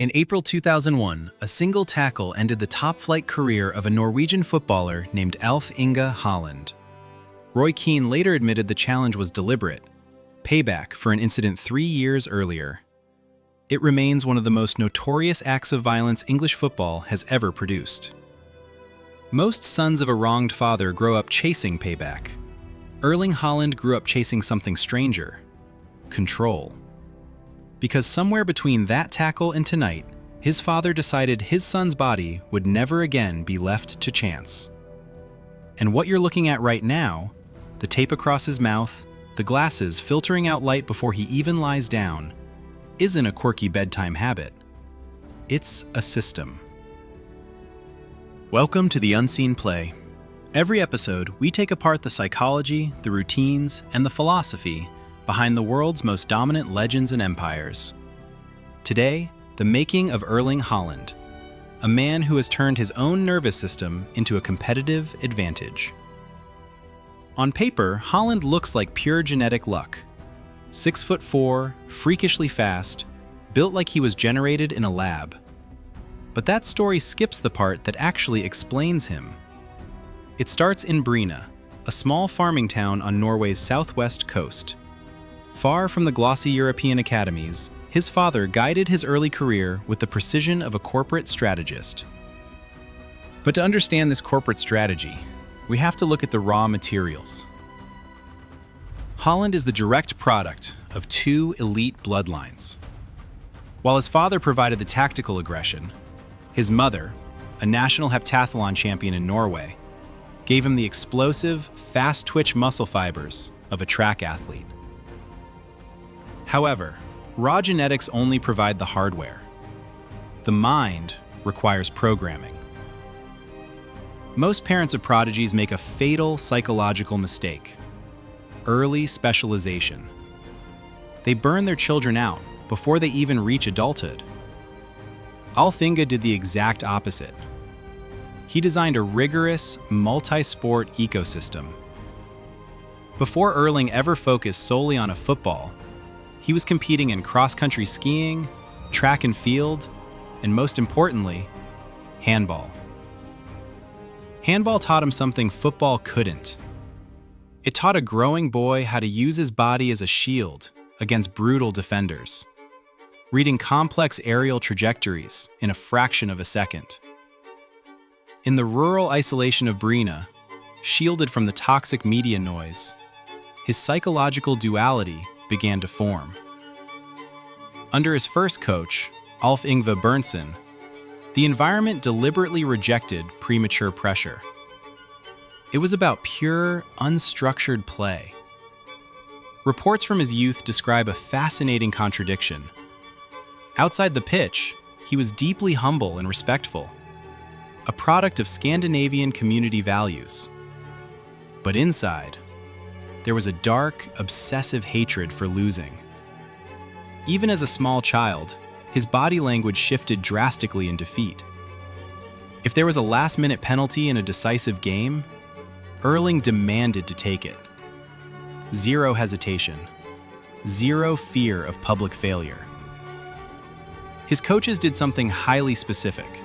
In April 2001, a single tackle ended the top-flight career of a Norwegian footballer named Erling Haaland. Roy Keane later admitted the challenge was deliberate, payback for an incident 3 years earlier. It remains one of the most notorious acts of violence English football has ever produced. Most sons of a wronged father grow up chasing payback. Erling Haaland grew up chasing something stranger: control. Because somewhere between that tackle and tonight, his father decided his son's body would never again be left to chance. And what you're looking at right now, the tape across his mouth, the glasses filtering out light before he even lies down, isn't a quirky bedtime habit. It's a system. Welcome to The Unseen Play. Every episode, we take apart the psychology, the routines, and the philosophy behind the world's most dominant legends and empires. Today, the making of Erling Haaland, a man who has turned his own nervous system into a competitive advantage. On paper, Haaland looks like pure genetic luck. 6'4", freakishly fast, built like he was generated in a lab. But that story skips the part that actually explains him. It starts in Bryne, a small farming town on Norway's southwest coast. Far from the glossy European academies, his father guided his early career with the precision of a corporate strategist. But to understand this corporate strategy, we have to look at the raw materials. Haaland is the direct product of two elite bloodlines. While his father provided the tactical aggression, his mother, a national heptathlon champion in Norway, gave him the explosive, fast-twitch muscle fibers of a track athlete. However, raw genetics only provide the hardware. The mind requires programming. Most parents of prodigies make a fatal psychological mistake: early specialization. They burn their children out before they even reach adulthood. Alfinga did the exact opposite. He designed a rigorous, multi-sport ecosystem. Before Erling ever focused solely on a football, he was competing in cross-country skiing, track and field, and most importantly, handball. Handball taught him something football couldn't. It taught a growing boy how to use his body as a shield against brutal defenders, reading complex aerial trajectories in a fraction of a second. In the rural isolation of Bryne, shielded from the toxic media noise, his psychological duality began to form. Under his first coach, Alf Ingve Berntsson, the environment deliberately rejected premature pressure. It was about pure, unstructured play. Reports from his youth describe a fascinating contradiction. Outside the pitch, he was deeply humble and respectful, a product of Scandinavian community values. But inside, there was a dark, obsessive hatred for losing. Even as a small child, his body language shifted drastically in defeat. If there was a last-minute penalty in a decisive game, Erling demanded to take it. Zero hesitation, zero fear of public failure. His coaches did something highly specific.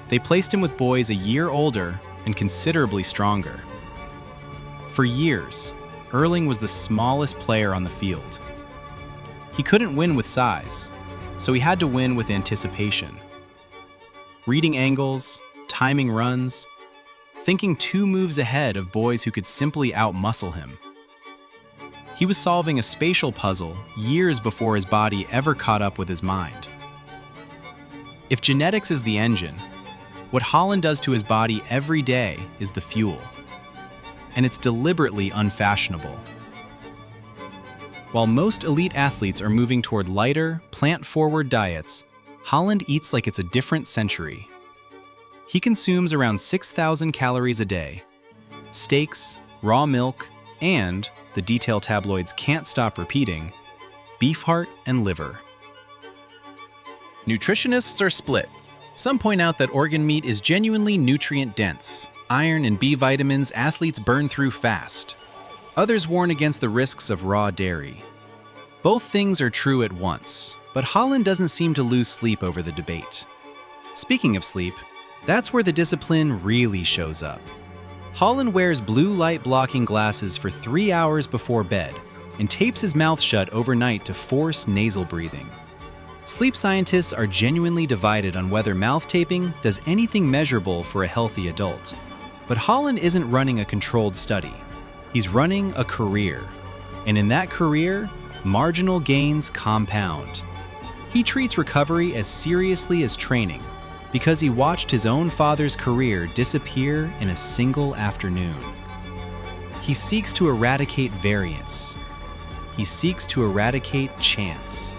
They placed him with boys a year older and considerably stronger. For years, Erling was the smallest player on the field. He couldn't win with size, so he had to win with anticipation. Reading angles, timing runs, thinking 2 moves ahead of boys who could simply outmuscle him. He was solving a spatial puzzle years before his body ever caught up with his mind. If genetics is the engine, what Haaland does to his body every day is the fuel. And it's deliberately unfashionable. While most elite athletes are moving toward lighter, plant-forward diets, Haaland eats like it's a different century. He consumes around 6,000 calories a day. Steaks, raw milk, and, the detail tabloids can't stop repeating, beef heart and liver. Nutritionists are split. Some point out that organ meat is genuinely nutrient-dense. Iron and B vitamins athletes burn through fast. Others warn against the risks of raw dairy. Both things are true at once, but Haaland doesn't seem to lose sleep over the debate. Speaking of sleep, that's where the discipline really shows up. Haaland wears blue light blocking glasses for 3 hours before bed and tapes his mouth shut overnight to force nasal breathing. Sleep scientists are genuinely divided on whether mouth taping does anything measurable for a healthy adult. But Haaland isn't running a controlled study. He's running a career. And in that career, marginal gains compound. He treats recovery as seriously as training because he watched his own father's career disappear in a single afternoon. He seeks to eradicate variance. He seeks to eradicate chance.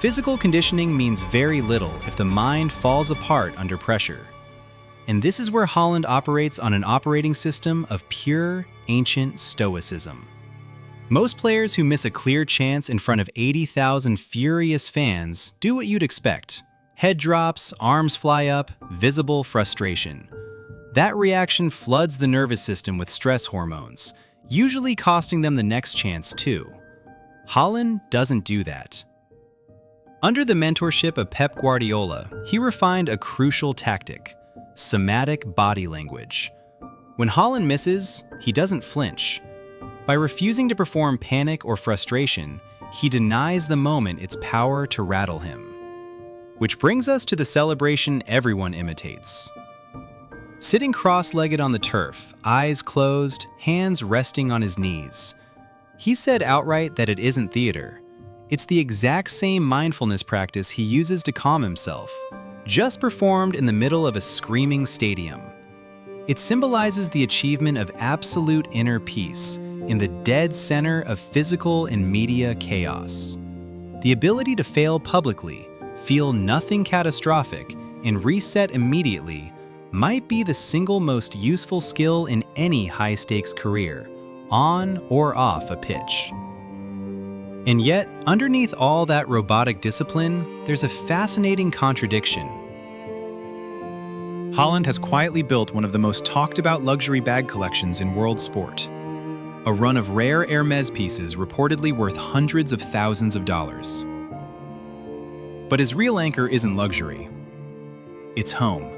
Physical conditioning means very little if the mind falls apart under pressure. And this is where Haaland operates on an operating system of pure, ancient stoicism. Most players who miss a clear chance in front of 80,000 furious fans do what you'd expect. Head drops, arms fly up, visible frustration. That reaction floods the nervous system with stress hormones, usually costing them the next chance too. Haaland doesn't do that. Under the mentorship of Pep Guardiola, he refined a crucial tactic: somatic body language. When Haaland misses, he doesn't flinch. By refusing to perform panic or frustration, he denies the moment its power to rattle him. Which brings us to the celebration everyone imitates. Sitting cross-legged on the turf, eyes closed, hands resting on his knees. He said outright that it isn't theater. It's the exact same mindfulness practice he uses to calm himself, just performed in the middle of a screaming stadium. It symbolizes the achievement of absolute inner peace in the dead center of physical and media chaos. The ability to fail publicly, feel nothing catastrophic, and reset immediately might be the single most useful skill in any high-stakes career, on or off a pitch. And yet, underneath all that robotic discipline, there's a fascinating contradiction. Haaland has quietly built one of the most talked-about luxury bag collections in world sport. A run of rare Hermès pieces reportedly worth hundreds of thousands of dollars. But his real anchor isn't luxury. It's home.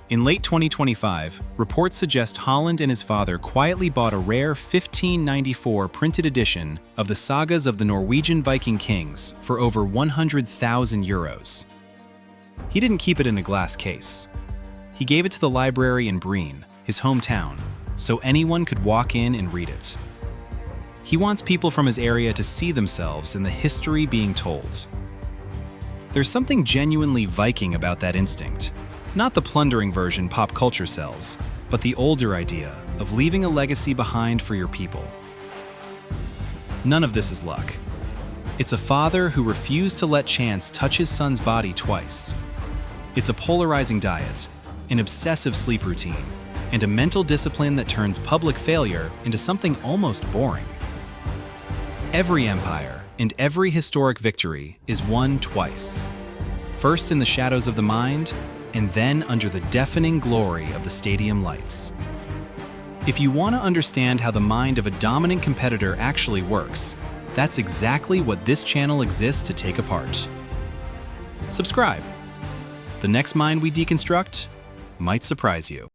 In late 2025, reports suggest Haaland and his father quietly bought a rare 1594 printed edition of the sagas of the Norwegian Viking kings for over 100,000 euros. He didn't keep it in a glass case. He gave it to the library in Breen, his hometown, so anyone could walk in and read it. He wants people from his area to see themselves in the history being told. There's something genuinely Viking about that instinct. Not the plundering version pop culture sells, but the older idea of leaving a legacy behind for your people. None of this is luck. It's a father who refused to let chance touch his son's body twice. It's a polarizing diet, an obsessive sleep routine, and a mental discipline that turns public failure into something almost boring. Every empire and every historic victory is won twice. First in the shadows of the mind, and then under the deafening glory of the stadium lights. If you want to understand how the mind of a dominant competitor actually works, that's exactly what this channel exists to take apart. Subscribe. The next mind we deconstruct might surprise you.